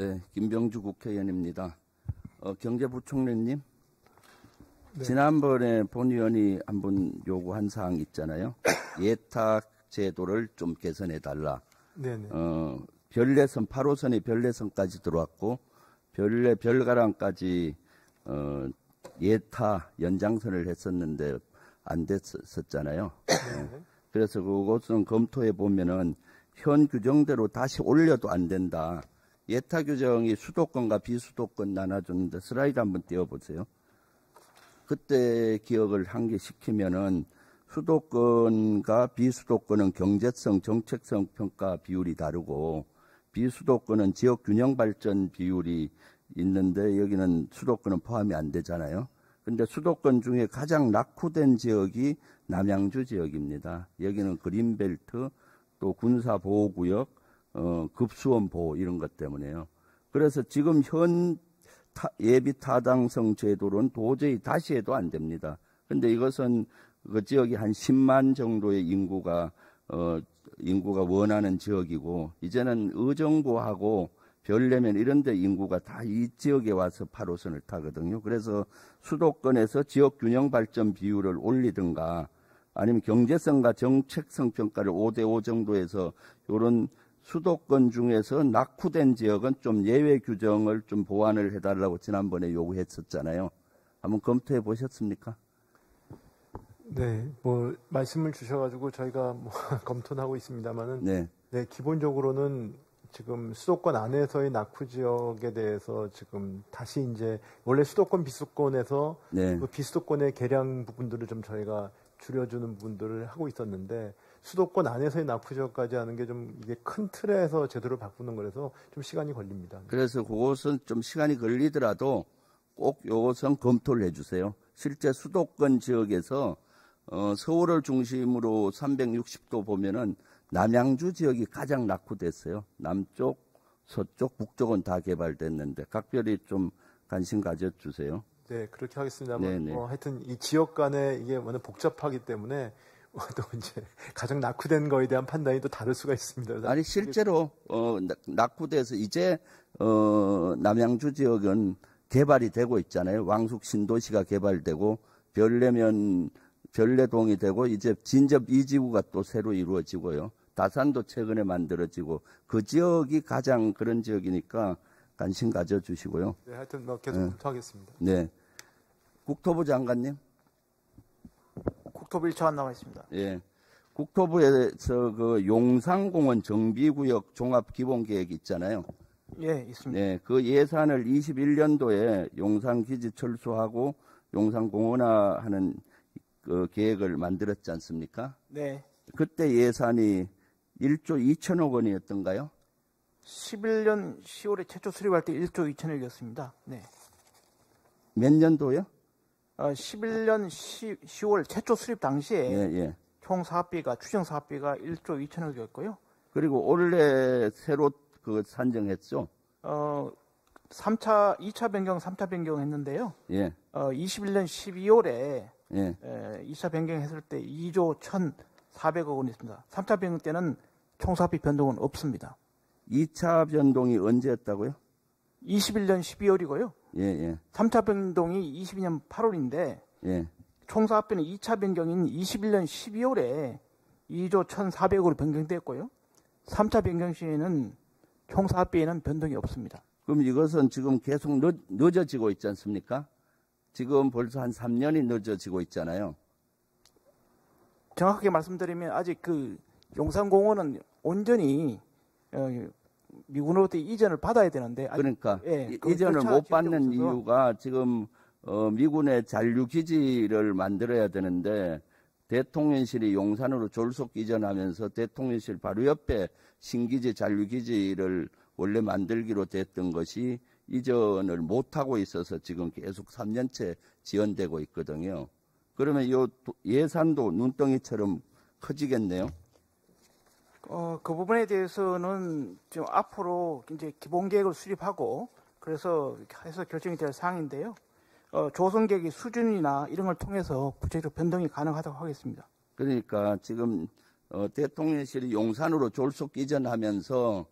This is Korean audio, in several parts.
네, 김병주 국회의원입니다. 경제부총리님, 네. 지난번에 본의원이 한번 요구한 사항 있잖아요. 예탁 제도를 좀 개선해달라. 네네. 별내선 8호선이 별내선까지 들어왔고 별가랑까지 예타 연장선을 했었는데 안 됐었잖아요. 그래서 그것은 검토해 보면은 현 규정대로 다시 올려도 안 된다. 예타 규정이 수도권과 비수도권 나눠줬는데 슬라이드 한번 띄워보세요. 그때 기억을 상기시키면은 수도권과 비수도권은 경제성, 정책성 평가 비율이 다르고 비수도권은 지역 균형 발전 비율이 있는데 여기는 수도권은 포함이 안 되잖아요. 근데 수도권 중에 가장 낙후된 지역이 남양주 지역입니다. 여기는 그린벨트, 또 군사보호구역, 급수원 보호 이런 것 때문에요. 그래서 지금 현 예비 타당성 제도로는 도저히 다시 해도 안 됩니다. 근데 이것은 그 지역이 한 10만 정도의 인구가 원하는 지역이고, 이제는 의정부하고 별내면 이런 데 인구가 다 이 지역에 와서 8호선을 타거든요. 그래서 수도권에서 지역 균형 발전 비율을 올리든가 아니면 경제성과 정책성 평가를 5대5 정도에서 이런 수도권 중에서 낙후된 지역은 좀 예외 규정을 좀 보완을 해달라고 지난번에 요구했었잖아요. 한번 검토해 보셨습니까? 네, 뭐 말씀을 주셔가지고 저희가 뭐 검토는 하고 있습니다만은, 네. 네, 기본적으로는 지금 수도권 안에서의 낙후 지역에 대해서 지금 다시 이제 원래 수도권 비수도권에서 네. 그 비수도권의 개량 부분들을 좀 저희가 줄여주는 부분들을 하고 있었는데, 수도권 안에서의 낙후 지역까지 하는 게 좀 이게 큰 틀에서 제도를 바꾸는 거라서 좀 시간이 걸립니다. 그래서 그것은 좀 시간이 걸리더라도 꼭 이것은 검토를 해주세요. 실제 수도권 지역에서 서울을 중심으로 360도 보면은 남양주 지역이 가장 낙후됐어요. 남쪽, 서쪽, 북쪽은 다 개발됐는데 각별히 좀 관심 가져주세요. 네, 그렇게 하겠습니다만, 네네. 하여튼 이 지역 간에 이게 워낙 복잡하기 때문에 또 이제 가장 낙후된 거에 대한 판단이 또 다를 수가 있습니다. 아니 실제로 낙후돼서 이제 남양주 지역은 개발이 되고 있잖아요. 왕숙 신도시가 개발되고 별내동이 되고 이제 진접 2지구가 또 새로 이루어지고요. 다산도 최근에 만들어지고 그 지역이 가장 그런 지역이니까 관심 가져주시고요. 네, 하여튼 뭐 계속 검토하겠습니다. 네, 국토부 장관님. 국토부 1차관 나와 있습니다. 예, 국토부에서 그 용산공원 정비구역 종합기본계획 있잖아요. 예, 있습니다. 네, 그 예산을 21년도에 용산기지 철수하고 용산공원화하는 그 계획을 만들었지 않습니까? 네. 그때 예산이 1조 2천억 원이었던가요? 11년 10월에 최초 수립할 때 1조 2천억이었습니다. 네. 몇 년도요? 11년 10월 최초 수립 당시에 예. 총 사업비가 추정 사업비가 1조 2천억이었고요. 그리고 올해 새로 그 산정했죠? 2차 변경, 3차 변경 했는데요. 예. 21년 12월에 예. 2차 변경했을 때 2조 1,400억 원이었습니다. 3차 변경 때는 총 사업비 변동은 없습니다. 2차 변동이 언제였다고요? 21년 12월이고요. 예. 3차 변동이 22년 8월인데 예. 총 사업비는 2차 변경인 21년 12월에 2조 1,400억으로 변경됐고요. 3차 변경 시에는 총 사업비에는 변동이 없습니다. 그럼 이것은 지금 계속 늦어지고 있지 않습니까? 지금 벌써 한 3년이 늦어지고 있잖아요. 정확하게 말씀드리면 아직 그 용산공원은 온전히 미군으로부터 이전을 받아야 되는데 그러니까 예, 이전을 못 받는 없어서. 이유가 지금 미군의 잔류기지를 만들어야 되는데 대통령실이 용산으로 졸속 이전하면서 대통령실 바로 옆에 신기지 잔류기지를 원래 만들기로 됐던 것이 이전을 못하고 있어서 지금 계속 3년째 지연되고 있거든요. 그러면 이 예산도 눈덩이처럼 커지겠네요. 그 부분에 대해서는 지금 앞으로 이제 기본 계획을 수립하고 그래서 해서 결정이 될 사항인데요. 조성 계획의 수준이나 이런 걸 통해서 구체적 변동이 가능하다고 하겠습니다. 그러니까 지금 대통령실이 용산으로 졸속 이전하면서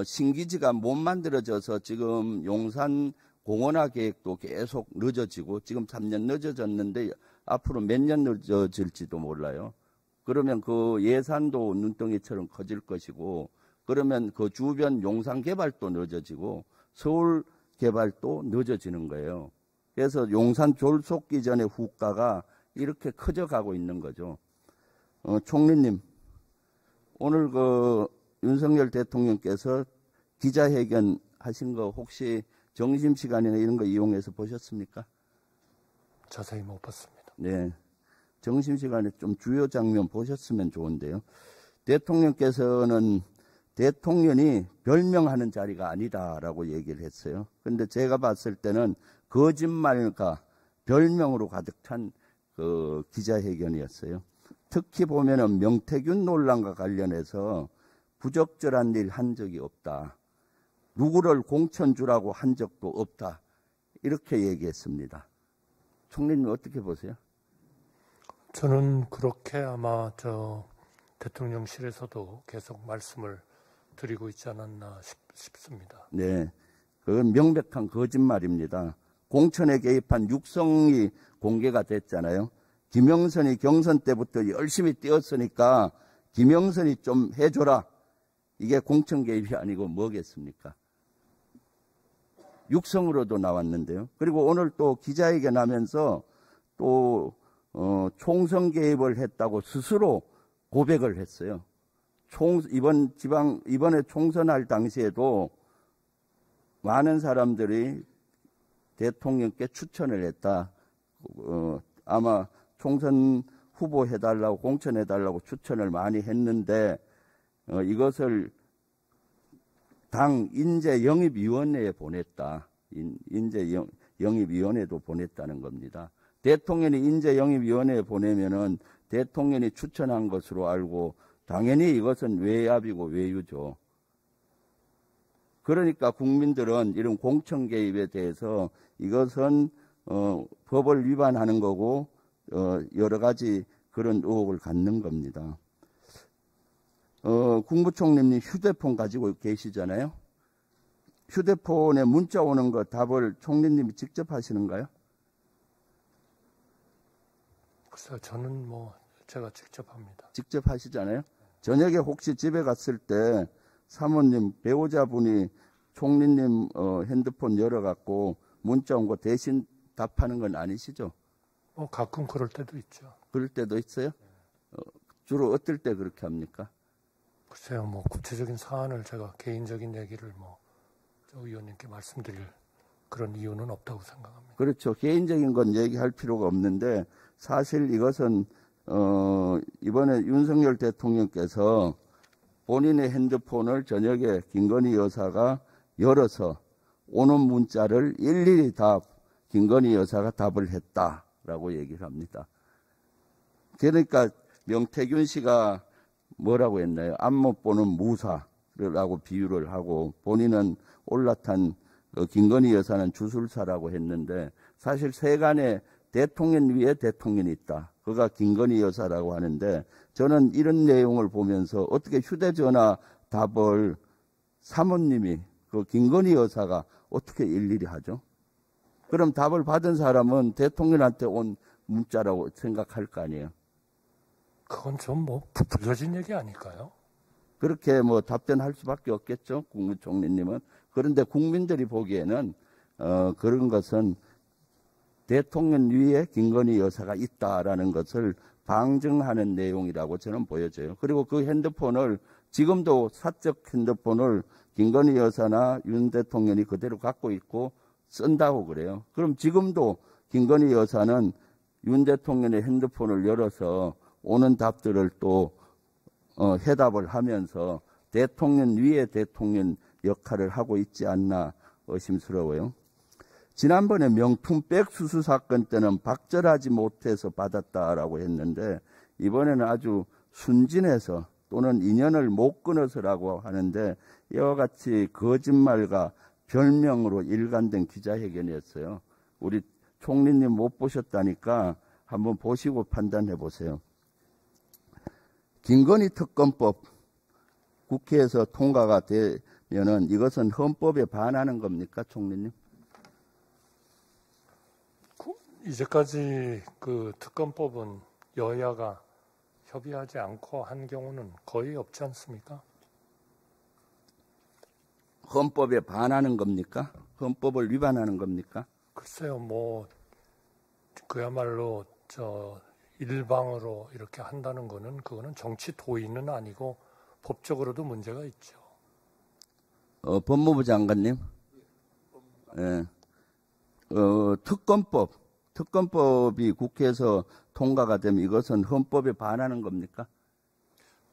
신기지가 못 만들어져서 지금 용산 공원화 계획도 계속 늦어지고 지금 3년 늦어졌는데 앞으로 몇 년 늦어질지도 몰라요. 그러면 그 예산도 눈덩이처럼 커질 것이고 그러면 그 주변 용산 개발도 늦어지고 서울 개발도 늦어지는 거예요. 그래서 용산 졸속 이전의 후가가 이렇게 커져가고 있는 거죠. 총리님, 오늘 그 윤석열 대통령께서 기자회견 하신 거 혹시 점심시간이나 이런 거 이용해서 보셨습니까? 자세히 못 봤습니다. 네. 점심시간에 좀 주요 장면 보셨으면 좋은데요. 대통령께서는 대통령이 별명하는 자리가 아니다라고 얘기를 했어요. 근데 제가 봤을 때는 거짓말과 별명으로 가득 찬 그 기자회견이었어요. 특히 보면은 명태균 논란과 관련해서 부적절한 일 한 적이 없다. 누구를 공천 주라고 한 적도 없다. 이렇게 얘기했습니다. 총리님 어떻게 보세요? 저는 그렇게 아마 대통령실에서도 계속 말씀을 드리고 있지 않았나 싶습니다. 네, 그건 명백한 거짓말입니다. 공천에 개입한 육성이 공개가 됐잖아요. 김영선이 경선 때부터 열심히 뛰었으니까 김영선이 좀 해줘라. 이게 공천 개입이 아니고 뭐겠습니까? 육성으로도 나왔는데요. 그리고 오늘 또 기자회견 하면서 또 총선 개입을 했다고 스스로 고백을 했어요. 이번에 총선할 당시에도 많은 사람들이 대통령께 추천을 했다. 아마 총선 후보 해달라고 공천해달라고 추천을 많이 했는데 이것을 당 인재영입위원회에 보냈다. 인재영입위원회도 보냈다는 겁니다. 대통령이 인재영입위원회에 보내면은 대통령이 추천한 것으로 알고 당연히 이것은 외압이고 외유죠. 그러니까 국민들은 이런 공천 개입에 대해서 이것은 법을 위반하는 거고 여러 가지 그런 의혹을 갖는 겁니다. 국무총리님 휴대폰 가지고 계시잖아요. 휴대폰에 문자 오는 거 답을 총리님이 직접 하시는가요? 글쎄요, 저는 제가 직접 합니다. 직접 하시잖아요. 저녁에 혹시 집에 갔을 때 사모님, 배우자분이 총리님 핸드폰 열어갖고 문자 온 거 대신 답하는 건 아니시죠? 가끔 그럴 때도 있죠. 그럴 때도 있어요? 주로 어떨 때 그렇게 합니까? 글쎄요, 구체적인 사안을 제가 개인적인 얘기를 조 의원님께 말씀드릴 그런 이유는 없다고 생각합니다. 그렇죠. 개인적인 건 얘기할 필요가 없는데 사실 이것은 이번에 윤석열 대통령께서 본인의 핸드폰을 저녁에 김건희 여사가 열어서 오는 문자를 일일이 다 김건희 여사가 답을 했다라고 얘기를 합니다. 그러니까 명태균 씨가 뭐라고 했나요? 앞못 보는 무사라고 비유를 하고 본인은 올라탄 김건희 여사는 주술사라고 했는데 사실 세간에 대통령 위에 대통령이 있다. 그가 김건희 여사라고 하는데 저는 이런 내용을 보면서 어떻게 휴대전화 답을 사모님이 그 김건희 여사가 어떻게 일일이 하죠? 그럼 답을 받은 사람은 대통령한테 온 문자라고 생각할 거 아니에요? 그건 좀 부풀려진 얘기 아닐까요? 그렇게 답변할 수밖에 없겠죠, 국무총리님은. 그런데 국민들이 보기에는 그런 것은 대통령 위에 김건희 여사가 있다라는 것을 방증하는 내용이라고 저는 보여져요. 그리고 그 핸드폰을 지금도 사적 핸드폰을 김건희 여사나 윤 대통령이 그대로 갖고 있고 쓴다고 그래요. 그럼 지금도 김건희 여사는 윤 대통령의 핸드폰을 열어서 오는 답들을 또 해답을 하면서 대통령 위에 대통령 역할을 하고 있지 않나 의심스러워요. 지난번에 명품백 수수 사건 때는 박절하지 못해서 받았다라고 했는데 이번에는 아주 순진해서 또는 인연을 못 끊어서라고 하는데 이와 같이 거짓말과 별명으로 일관된 기자회견이었어요. 우리 총리님 못 보셨다니까 한번 보시고 판단해 보세요. 김건희 특검법 국회에서 통과가 이것은 헌법에 반하는 겁니까, 총리님? 이제까지 그 특검법은 여야가 협의하지 않고 한 경우는 거의 없지 않습니까? 헌법에 반하는 겁니까? 헌법을 위반하는 겁니까? 글쎄요, 뭐 그야말로 일방으로 이렇게 한다는 거는 그거는 정치 도의는 아니고 법적으로도 문제가 있죠. 법무부 장관님, 예, 특검법이 국회에서 통과가 되면 이것은 헌법에 반하는 겁니까?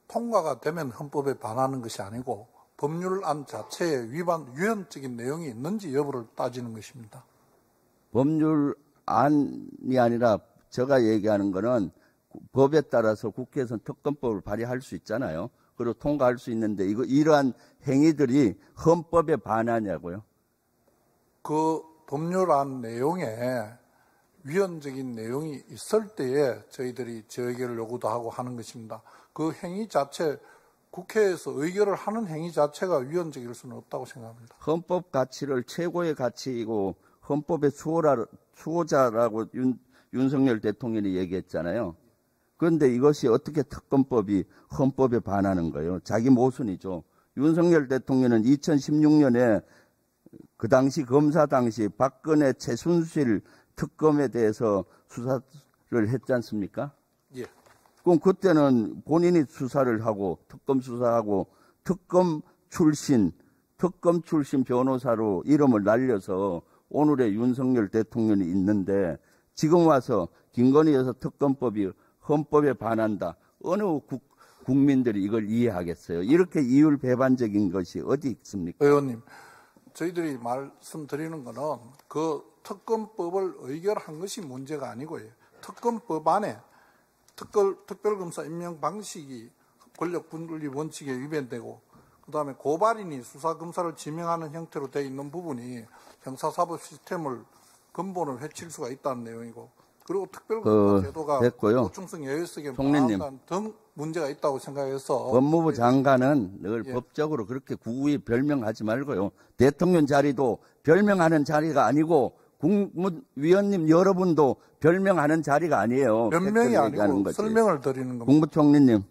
통과가 되면 헌법에 반하는 것이 아니고 법률안 자체에 위헌적인 내용이 있는지 여부를 따지는 것입니다. 법률안이 아니라 제가 얘기하는 거는 법에 따라서 국회에서는 특검법을 발의할 수 있잖아요. 그리고 통과할 수 있는데 이러한 행위들이 헌법에 반하냐고요? 그 법률안 내용에 위헌적인 내용이 있을 때에 저희들이 재의결을 요구도 하고 하는 것입니다. 그 행위 자체, 국회에서 의결을 하는 행위 자체가 위헌적일 수는 없다고 생각합니다. 헌법 가치를 최고의 가치이고 헌법의 수호자라고 윤석열 대통령이 얘기했잖아요. 그런데 이것이 어떻게 특검법이 헌법에 반하는 거예요? 자기 모순이죠. 윤석열 대통령은 2016년에 그 당시 검사 당시 박근혜 최순실 특검에 대해서 수사를 했지 않습니까? 예. 그럼 그때는 본인이 수사를 하고 특검 수사하고 특검 출신 변호사로 이름을 날려서 오늘의 윤석열 대통령이 있는데 지금 와서 김건희 여사 특검법이 헌법에 반한다. 어느 국민들이 이걸 이해하겠어요? 이렇게 이율배반적인 것이 어디 있습니까? 의원님, 저희들이 말씀드리는 거는 그 특검법을 의결한 것이 문제가 아니고요. 특검법 안에 특별검사 임명 방식이 권력분리 원칙에 위반되고 그다음에 고발인이 수사검사를 지명하는 형태로 되어 있는 부분이 형사사법 시스템을 근본을 해칠 수가 있다는 내용이고 그리고 특별검사 제도가 보충성 예외성에 반한다는 등 문제가 있다고 생각해서 법무부 장관은 늘 법적으로 그렇게 구구이 별명하지 말고요. 대통령 자리도 별명하는 자리가 아니고 국무위원님 여러분도 별명하는 자리가 아니에요. 변명이 아니고 거지. 설명을 드리는 겁니다. 국무총리님,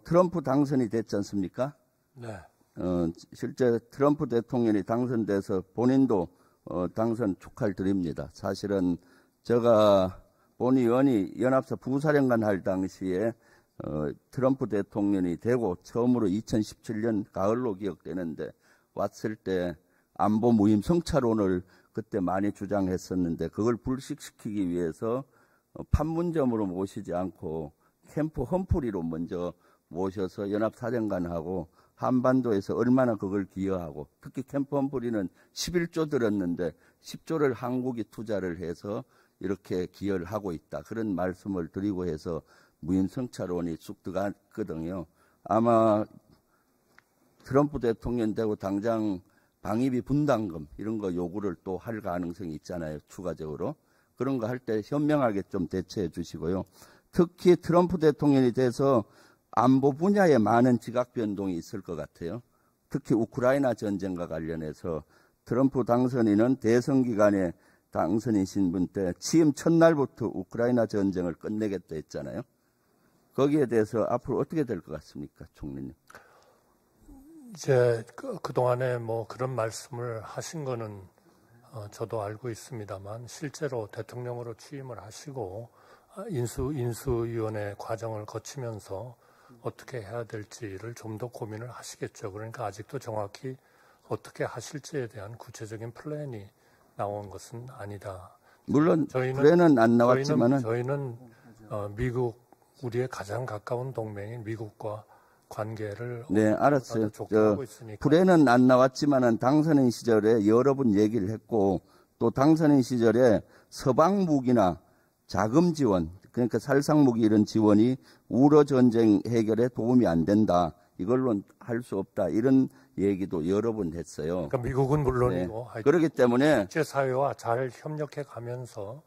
트럼프 당선이 됐지 않습니까? 네. 실제 트럼프 대통령이 당선돼서 본인도 당선 축하드립니다. 사실은 제가 본 의원이 연합사 부사령관 할 당시에 트럼프 대통령이 되고 처음으로 2017년 가을로 기억되는데 왔을 때 안보 무임 성차론을 그때 많이 주장했었는데 그걸 불식시키기 위해서 판문점으로 모시지 않고 캠프 험프리로 먼저 모셔서 연합사령관하고 한반도에서 얼마나 그걸 기여하고 특히 캠프 험프리는 11조 들었는데 10조를 한국이 투자를 해서 이렇게 기여를 하고 있다. 그런 말씀을 드리고 해서 무임 성차론이 쑥 들어갔거든요. 아마 트럼프 대통령 되고 당장 방위비 분담금 이런 거 요구를 또 할 가능성이 있잖아요. 추가적으로. 그런 거 할 때 현명하게 좀 대처해 주시고요. 특히 트럼프 대통령이 돼서 안보 분야에 많은 지각 변동이 있을 것 같아요. 특히 우크라이나 전쟁과 관련해서 트럼프 당선인은 대선 기간에 당선이신 분 때 취임 첫날부터 우크라이나 전쟁을 끝내겠다 했잖아요. 거기에 대해서 앞으로 어떻게 될 것 같습니까, 총리님? 이제 그동안에 뭐 그런 말씀을 하신 거는 저도 알고 있습니다만 실제로 대통령으로 취임을 하시고 인수위원회 과정을 거치면서 어떻게 해야 될지를 좀 더 고민을 하시겠죠. 그러니까 아직도 정확히 어떻게 하실지에 대한 구체적인 플랜이 나온 것은 아니다. 물론 플랜은 안 나왔지만은 저희는 미국 우리의 가장 가까운 동맹인 미국과 관계를 네, 알았어요. 촉구하고 있으니까. 플랜은 안 나왔지만은 당선인 시절에 여러 번 얘기를 했고 또 당선인 시절에 서방 무기나 자금 지원 그러니까 살상 무기 이런 지원이 우러 전쟁 해결에 도움이 안 된다. 이걸로는 할 수 없다. 이런 얘기도 여러 번 했어요. 그러니까 미국은 물론이고 네. 그렇기 때문에 국제사회와 잘 협력해 가면서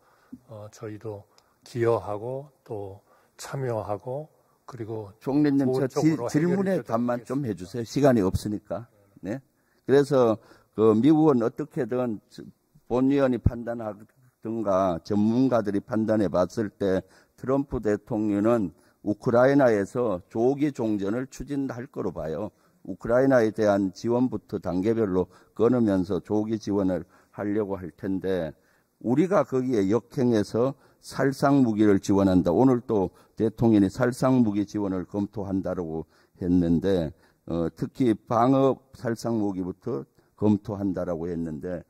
저희도 기여하고 또 참여하고 그리고 총리님, 저 조건적으로 질문에 해결이 답만 좀 되도록 해주세요. 시간이 없으니까. 네. 그래서 그 미국은 어떻게든 본위원이 판단하든가 전문가들이 판단해 봤을 때 트럼프 대통령은 우크라이나에서 조기 종전을 추진할 거로 봐요. 우크라이나에 대한 지원부터 단계별로 끊으면서 조기 지원을 하려고 할 텐데 우리가 거기에 역행해서 살상무기를 지원한다. 오늘 또 대통령이 살상무기 지원을 검토한다고 했는데 특히 방어 살상무기부터 검토한다라고 했는데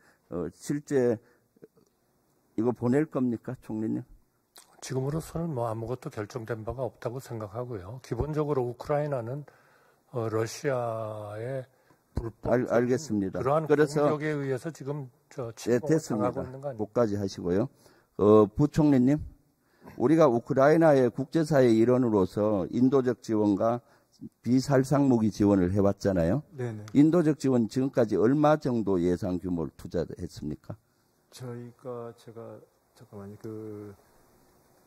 실제 이거 보낼 겁니까, 총리님? 지금으로서는 뭐 아무것도 결정된 바가 없다고 생각하고요. 기본적으로 우크라이나는 러시아의 불법 알겠습니다. 그러한 그래서 공격에 의해서 지금 침공을 당하고 있는 거 아닙니까? 그까지 하시고요. 부총리님, 우리가 우크라이나의 국제사회 일원으로서 인도적 지원과 비살상무기 지원을 해왔잖아요. 네네. 인도적 지원 지금까지 얼마 정도 예상 규모를 투자했습니까? 제가 잠깐만요.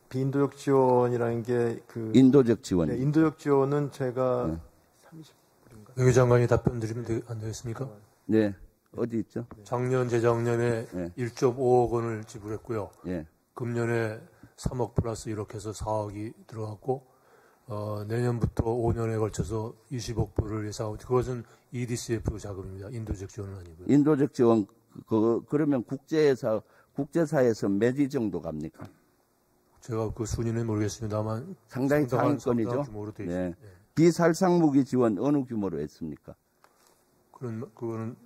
비인도적 지원이라는 게 인도적 지원. 네, 인도적 지원은 제가 30불인가? 외교 장관이 답변 드리면 안 되겠습니까? 네. 어디 있죠? 작년 재작년에 네. 1.5억 원을 지불했고요. 예. 금년에 3억 플러스 이렇게 해서 4억이 들어갔고 내년부터 5년에 걸쳐서 20억 불을 예상하고 그것은 EDCF 자금입니다. 인도적 지원은 아니고요. 인도적 지원 그러면 국제사에서 몇 위 정도 갑니까? 제가 그 순위는 모르겠습니다만 상당히 작은 건이죠. 규모로 돼 네. 있습니다. 비살상무기 지원 어느 규모로 했습니까? 그거는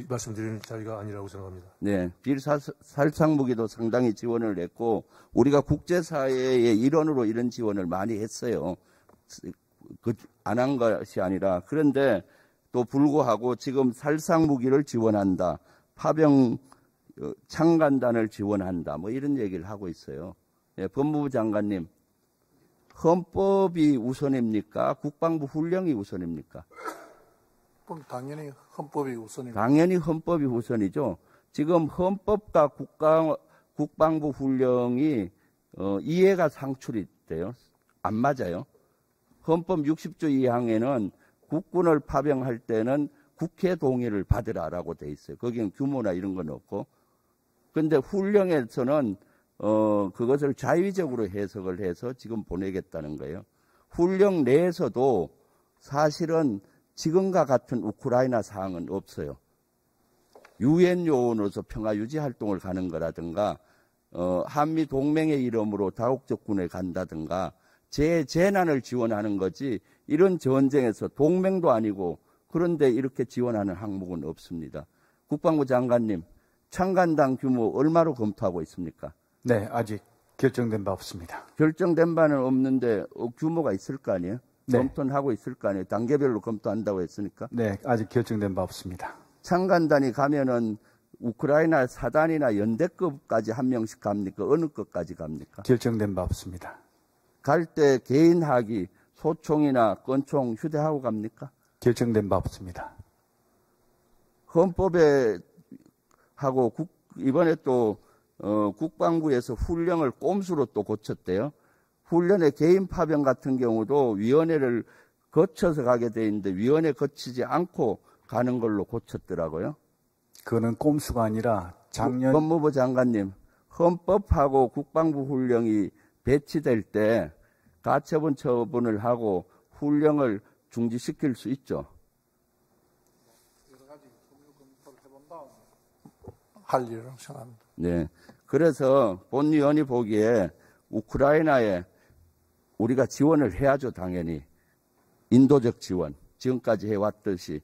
말씀드리는 자리가 아니라고 생각합니다. 네, 비살상무기도 상당히 지원을 했고 우리가 국제사회의 일원으로 이런 지원을 많이 했어요. 안 한 것이 아니라 그런데 또 불구하고 지금 살상무기를 지원한다, 파병 창간단을 지원한다, 뭐 이런 얘기를 하고 있어요. 네, 법무부 장관님, 헌법이 우선입니까? 국방부 훈령이 우선입니까? 그럼 당연히 헌법이 우선입니다. 당연히 헌법이 우선이죠. 지금 헌법과 국방부 훈령이 이해가 상출이 돼요. 안 맞아요. 헌법 60조 2항에는 국군을 파병할 때는 국회 동의를 받으라라고 돼 있어요. 거기는 규모나 이런 건 없고. 그런데 훈령에서는 그것을 자의적으로 해석을 해서 지금 보내겠다는 거예요. 훈령 내에서도 사실은 지금과 같은 우크라이나 사항은 없어요. 유엔 요원으로서 평화 유지 활동을 가는 거라든가 한미 동맹의 이름으로 다국적군에 간다든가 재난을 지원하는 거지 이런 전쟁에서 동맹도 아니고 그런데 이렇게 지원하는 항목은 없습니다. 국방부 장관님, 창간당 규모 얼마로 검토하고 있습니까? 네, 아직 결정된 바 없습니다. 결정된 바는 없는데 규모가 있을 거 아니에요? 네. 검토는 하고 있을 거 아니에요? 단계별로 검토한다고 했으니까. 네, 아직 결정된 바 없습니다. 창간단이 가면은 우크라이나 사단이나 연대급까지 한 명씩 갑니까? 어느 급까지 갑니까? 결정된 바 없습니다. 갈 때 개인 하기, 소총이나 권총 휴대하고 갑니까? 결정된 바 없습니다. 헌법에 하고 이번에 또 국방부에서 훈령을 꼼수로 또 고쳤대요. 훈련의 개인 파병 같은 경우도 위원회를 거쳐서 가게 돼 있는데 위원회 거치지 않고 가는 걸로 고쳤더라고요. 그거는 꼼수가 아니라 작년 법무부 장관님, 헌법하고 국방부 훈령이 배치될 때 가처분 처분을 하고 훈령을 중지시킬 수 있죠. 여러 가지 법률 검토를 해본 다음에 할 일이라고 생각합니다. 네. 그래서 본위원이 보기에 우크라이나에 우리가 지원을 해야죠, 당연히. 인도적 지원, 지금까지 해왔듯이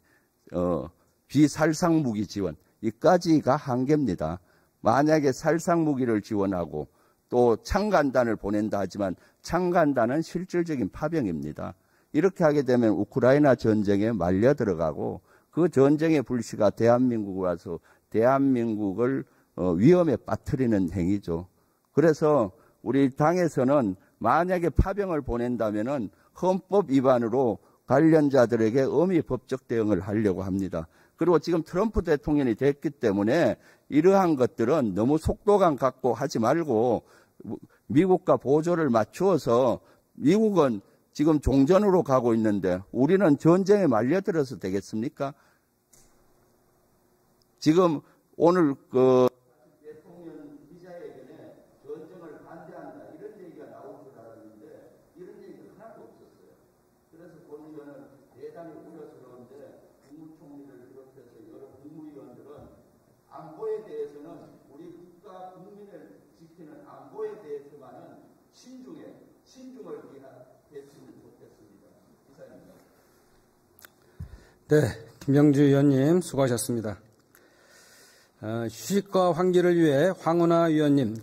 비살상무기 지원, 이까지가 한계입니다. 만약에 살상무기를 지원하고 또 창간단을 보낸다 하지만 창간단은 실질적인 파병입니다. 이렇게 하게 되면 우크라이나 전쟁에 말려 들어가고 그 전쟁의 불씨가 대한민국에 와서 대한민국을 위험에 빠뜨리는 행위죠. 그래서 우리 당에서는 만약에 파병을 보낸다면은 헌법 위반으로 관련자들에게 엄히 법적 대응을 하려고 합니다. 그리고 지금 트럼프 대통령이 됐기 때문에 이러한 것들은 너무 속도감 갖고 하지 말고 미국과 보조를 맞추어서 미국은 지금 종전으로 가고 있는데 우리는 전쟁에 말려들어서 되겠습니까? 지금 오늘 대통령 기자회견에 전쟁을 반대한다 이런 얘기가 나올 줄 알았는데 이런 얘기가 하나도 없었어요. 그래서 본의원은 대단히 우려스러운데 국무총리를 비롯해서 여러 국무위원들은 안보에 대해서는 우리 국가 국민을 지키는 안보에 대해서만은 신중을 기하했으면 좋겠습니다. 이사입니다. 네, 김병주 의원님 수고하셨습니다. 휴식과 환기를 위해 황운하 의원님,